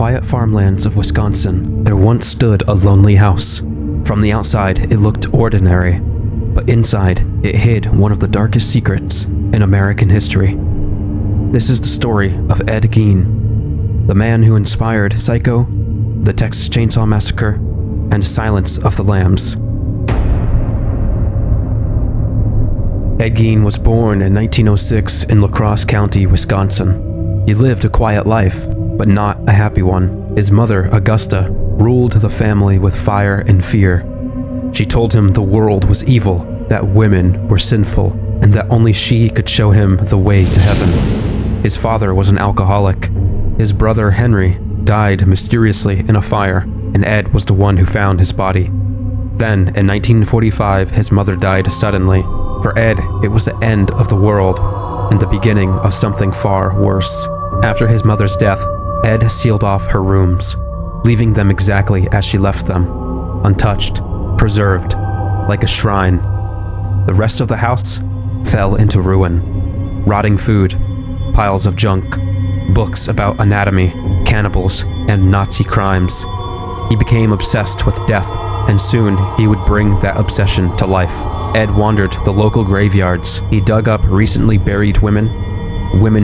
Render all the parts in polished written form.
quiet farmlands of Wisconsin, there once stood a lonely house. From the outside, it looked ordinary, but inside, it hid one of the darkest secrets in American history. This is the story of Ed Gein, the man who inspired Psycho, the Texas Chainsaw Massacre, and Silence of the Lambs. Ed Gein was born in 1906 in La Crosse County, Wisconsin. He lived a quiet life, but not a happy one. His mother, Augusta, ruled the family with fire and fear. She told him the world was evil, that women were sinful, and that only she could show him the way to heaven. His father was an alcoholic. His brother, Henry, died mysteriously in a fire, and Ed was the one who found his body. Then, in 1945, his mother died suddenly. For Ed, it was the end of the world, and the beginning of something far worse. After his mother's death, Ed sealed off her rooms, leaving them exactly as she left them, untouched, preserved, like a shrine. The rest of the house fell into ruin. Rotting food, piles of junk, books about anatomy, cannibals, and Nazi crimes. He became obsessed with death, and soon he would bring that obsession to life. Ed wandered the local graveyards. He dug up recently buried women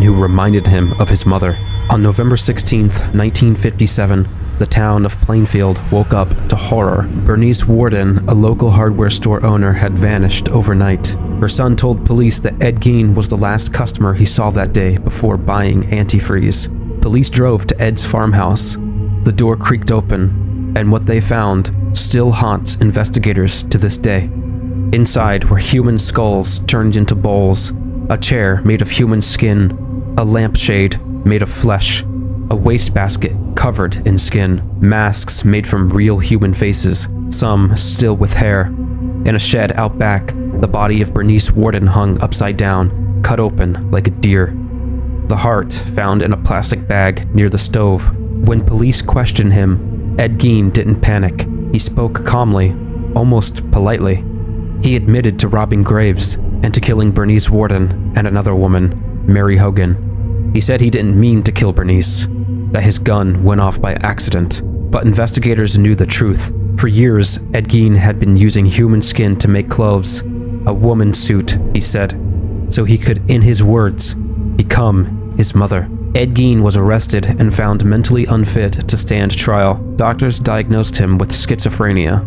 who reminded him of his mother. On November 16th, 1957, the town of Plainfield woke up to horror. Bernice Worden, a local hardware store owner, had vanished overnight. Her son told police that Ed Gein was the last customer he saw that day before buying antifreeze. Police drove to Ed's farmhouse. The door creaked open, and what they found still haunts investigators to this day. Inside were human skulls turned into bowls, a chair made of human skin, a lampshade made of flesh, a wastebasket covered in skin, masks made from real human faces, some still with hair. In a shed out back, the body of Bernice Worden hung upside down, cut open like a deer. The heart found in a plastic bag near the stove. When police questioned him, Ed Gein didn't panic. He spoke calmly, almost politely. He admitted to robbing graves and to killing Bernice Worden and another woman, Mary Hogan. He said he didn't mean to kill Bernice, that his gun went off by accident. But investigators knew the truth. For years, Ed Gein had been using human skin to make clothes, a woman's suit, he said, so he could, in his words, become his mother. Ed Gein was arrested and found mentally unfit to stand trial. Doctors diagnosed him with schizophrenia.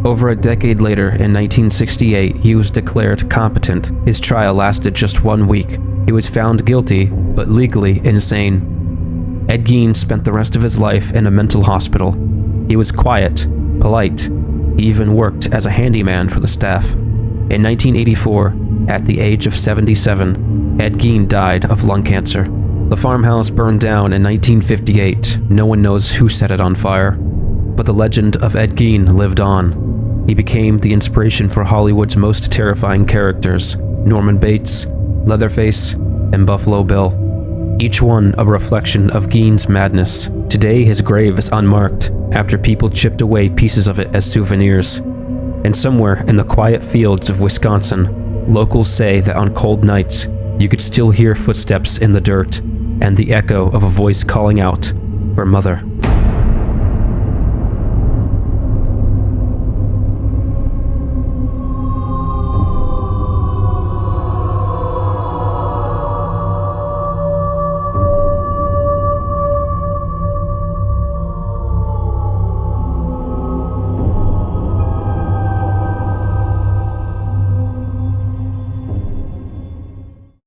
Over a decade later, in 1968, he was declared competent. His trial lasted just 1 week. He was found guilty, but legally insane. Ed Gein spent the rest of his life in a mental hospital. He was quiet, polite. He even worked as a handyman for the staff. In 1984, at the age of 77, Ed Gein died of lung cancer. The farmhouse burned down in 1958. No one knows who set it on fire, but the legend of Ed Gein lived on. He became the inspiration for Hollywood's most terrifying characters, Norman Bates, Leatherface, and Buffalo Bill. Each one a reflection of Gein's madness. Today his grave is unmarked after people chipped away pieces of it as souvenirs. And somewhere in the quiet fields of Wisconsin, locals say that on cold nights, you could still hear footsteps in the dirt and the echo of a voice calling out for mother.